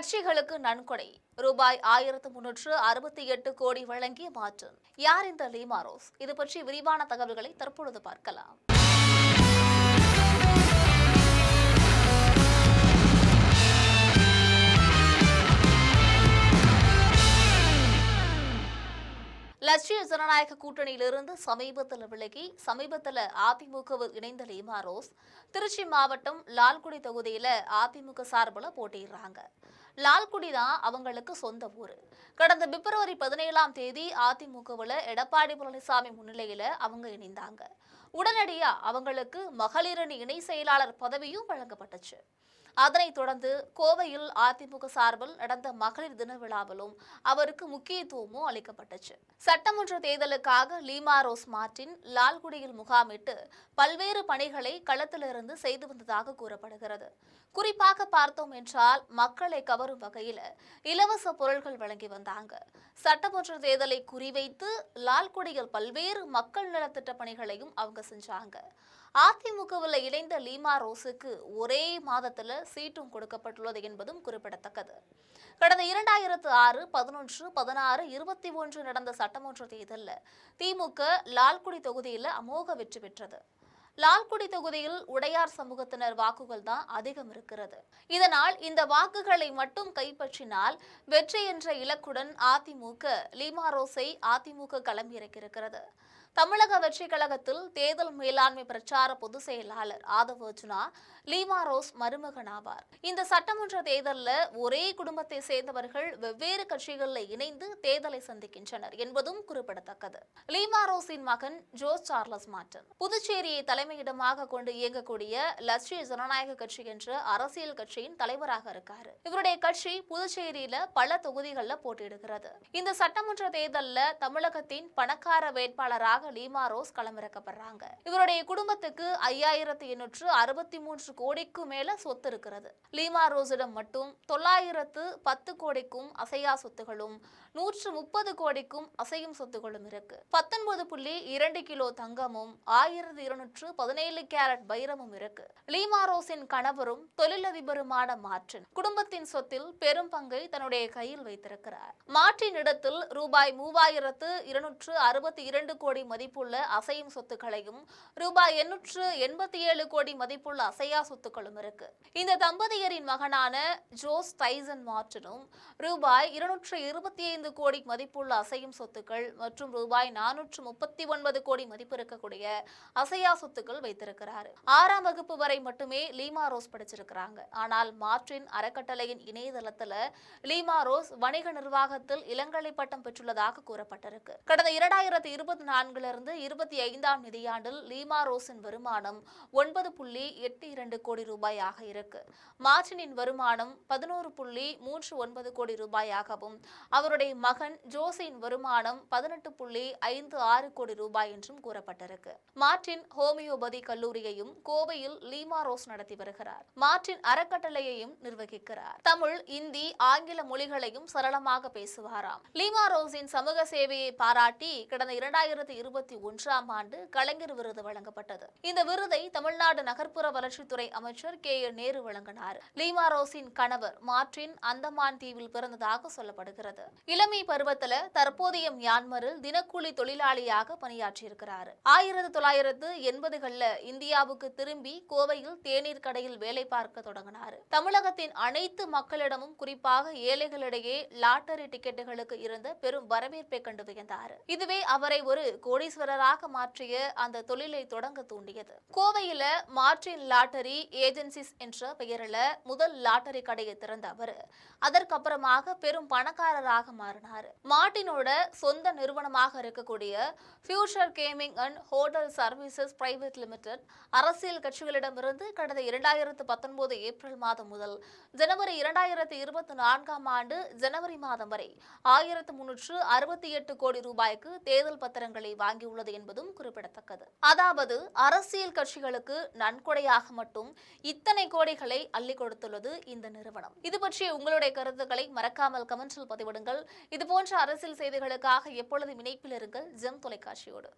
கட்சிகளுக்கு நன்கொடை ரூபாய் 1368 கோடி வழங்கிய மாற்றம். யார் இந்த லீமா ரோஸ்? இது பற்றி விரிவான தகவல்களை தற்பொழுது பார்க்கலாம். லட்சிய ஜனநாயக கூட்டணியிலிருந்து சமீபத்தில் விலகி அதிமுகவில் இணைந்த லீமா ரோஸ் திருச்சி மாவட்டம் லால்குடி தொகுதியில அதிமுக சார்பில் போட்டியிடுறாங்க. லால்குடி தான் அவங்களுக்கு சொந்த ஊரு. கடந்த பிப்ரவரி 17ஆம் தேதி அதிமுகவில் எடப்பாடி பழனிசாமி முன்னிலையில அவங்க இணைந்தாங்க. உடனடியா அவங்களுக்கு மகளிரணி இணை செயலாளர் பதவியும் வழங்கப்பட்டுச்சு. அதனைத் தொடர்ந்து கோவையில் அதிமுக சார்பில் நடந்த மகளிர் தின விழாவிலும் அவருக்கு முக்கியத்துவமும் அளிக்கப்பட்டுச்சு. சட்டமன்ற தேர்தலுக்காக லீமா ரோஸ் மார்டின் லால்குடியில் முகாமிட்டு பல்வேறு பணிகளை களத்திலிருந்து செய்து வந்ததாக கூறப்படுகிறது. குறிப்பாக பார்த்தோம் என்றால் மக்களை கவரும் வகையில் இலவச பொருட்கள் வழங்கி வந்தாங்க. சட்டமன்ற தேர்தலை குறிவைத்து லால்குடியில் பல்வேறு மக்கள் நலத்திட்ட பணிகளையும் அவங்க செஞ்சாங்க. அதிமுகவில் இணைந்த லீமா ரோஸுக்கு ஒரே மாதத்துல சீட்டும் கொடுக்கப்பட்டுள்ளது என்பதும் குறிப்பிடத்தக்கது. கடந்த 2006, 11, 16, 21 நடந்த சட்டமன்ற தேர்தலில் திமுக லால்குடி தொகுதியில் அமோக வெற்றி பெற்றது. லால்குடி தொகுதியில் உடையார் சமூகத்தினர் வாக்குகள் தான் அதிகம் இருக்கிறது. இதனால் இந்த வாக்குகளை மட்டும் கைப்பற்றினால் வெற்றி என்ற இலக்குடன் அதிமுக லீமா ரோஸை அதிமுக களமிறக்கியிருக்கிறது. தமிழக வெற்றி கழகத்தில் தேர்தல் மேலாண்மை பிரச்சார பொதுச் செயலாளர் ஆதவ் அர்ஜுனா லீமா ரோஸ் மருமகன் ஆவார். இந்த சட்டமன்ற தேர்தலில் ஒரே குடும்பத்தை சேர்ந்தவர்கள் வெவ்வேறு கட்சிகளில் இணைந்து தேர்தலை சந்திக்கின்றனர் என்பதும் குறிப்பிடத்தக்கது. லீமா ரோஸின் மகன் ஜோஸ் சார்லஸ் மார்டின் புதுச்சேரியை தலைமையிடமாக கொண்டு இயங்கக்கூடிய லட்சிய ஜனநாயக கட்சி என்ற அரசியல் கட்சியின் தலைவராக இருக்காரு. இவருடைய கட்சி புதுச்சேரியில பல தொகுதிகளில் போட்டியிடுகிறது. இந்த சட்டமன்ற தேர்தலில் தமிழகத்தின் பணக்கார வேட்பாளராக லீமா ரோஸ் களமிறக்கப்படுறாங்க. இவருடைய குடும்பத்துக்கு 5863 கோடிக்கு மேல சொத்து இருக்கிறது. லீமா ரோஸிடம் மட்டும் 910 கோடிக்கும் அசையா சொத்துகளும் 130 கோடிக்கும் அசையும் சொத்துகளும் இருக்கு. 19.2 கிலோ தங்கமும் 1217 கேரட் வைரமும் இருக்கு. லீமா ரோஸின் கணவரும் தொழிலதிபருமான மார்டின் குடும்பத்தின் சொத்தில் பெரும் பங்கை தன்னுடைய கையில் வைத்திருக்கிறார். மார்டின் இடத்தில் ரூபாய் 3262 கோடி மதிப்புள்ள அசையும் சொத்துக்களையும் ரூபாய் 887 கோடி மதிப்புள்ள அசையா சொத்துக்களும் இருக்கு. இந்த தம்பதியரின் மகனான ஜோஸ் டைசன் மார்டினும் ரூபாய் 225 கோடி மதிப்புள்ள அசையும் சொத்துக்கள் மற்றும் ரூபாய் 439 கோடி மதிப்பு இருக்கக்கூடிய அசையா சொத்துக்கள் வைத்திருக்கிறார். 6ஆம் வகுப்பு வரை மட்டுமே லீமா ரோஸ் படிச்சிருக்கிறாங்க. ஆனால் மார்டின் அறக்கட்டளையின் இணையதளத்துல லீமா ரோஸ் வணிக நிர்வாகத்தில் இளங்கலை பட்டம் பெற்றுள்ளதாக கூறப்பட்டிருக்கு. கடந்த 2024 25ஆம் நிதியாண்டில் லீமா ரோஸின் வருமானம் 9.82 கோடி ரூபாயாக இருக்கு. மார்டினின் வருமானம் 11.39 கோடி ரூபாயாகவும் அவருடைய மகன் ஜோஸின் வருமானம் 18.56 கோடி ரூபாய் என்றும் கூறப்பட்டிருக்கு. மார்டின் ஹோமியோபதி கல்லூரியையும் கோவையில் லீமா ரோஸ் நடத்தி வருகிறார். மார்டின் அறக்கட்டளையையும் நிர்வகிக்கிறார். தமிழ், இந்தி, ஆங்கில மொழிகளையும் சரளமாக பேசுவாராம். லீமா ரோஸின் சமூக சேவையை பாராட்டி கடந்த 2021ஆம் ஆண்டு கலைஞர் விருது வழங்கப்பட்டது. இந்த விருதை தமிழ்நாடு நகர்ப்புற வளர்ச்சித்துறை அமைச்சர் KN நேரு வழங்கினார். லீமா ரோஸின் கணவர் மார்டின் அந்தமான் தீவில் பிறந்ததாக சொல்லப்படுகிறது. இளமை பருவத்தில் தற்போதைய மியான்மரில் தினக்கூலி தொழிலாளியாக பணியாற்றியிருக்கிறார். 1980களில் இந்தியாவுக்கு திரும்பி கோவையில் தேநீர் கடையில் வேலை பார்க்க தொடங்கினார். தமிழகத்தின் அனைத்து மக்களிடமும் குறிப்பாக ஏழைகளிடையே லாட்டரி டிக்கெட்டுகளுக்கு இருந்த பெரும் வரவேற்பை கண்டு வியந்தார். இதுவே அவரை ஒரு கோடீஸ்வரராக மாற்றிய அந்த தொழிலை தொடங்க தூண்டியது. கோவையில மார்டின் லாட்டரி ஏஜென்சிஸ் என்ற பெயரில் முதல் லாட்டரி கடையை திறந்த அவர் அதற்கப்புறமாக பெரும் பணக்காரராக மாறினார். மார்டினோட சொந்த நிறுவனமாக இருக்கக்கூடிய future gaming and hotel services private limited அரசியல் கட்சிகளிடமிருந்து கடந்த 2019 ஏப்ரல் மாதம் முதல் ஜனவரி 2024ஆம் ஆண்டு ஜனவரி மாதம் வரை 1368 கோடி ரூபாய்க்கு தேர்தல் பத்திரங்களை வாங்கியுள்ளது என்பதும் குறிப்பிடத்தக்கது. அதாவது அரசியல் கட்சிகளுக்கு நன்கொடையாக மட்டும் இத்தனை கோடிகளை அள்ளி கொடுத்துள்ளது இந்த நிறுவனம். இது பற்றி உங்களுடைய கருத்துக்களை மறக்காமல் கமெண்டில் பதிவிடுங்கள். இது போன்ற அரசியல் செய்திகளுக்காக எப்பொழுதும் இணைப்பில் இருங்கள் ஜெம் தொலைக்காட்சியோடு.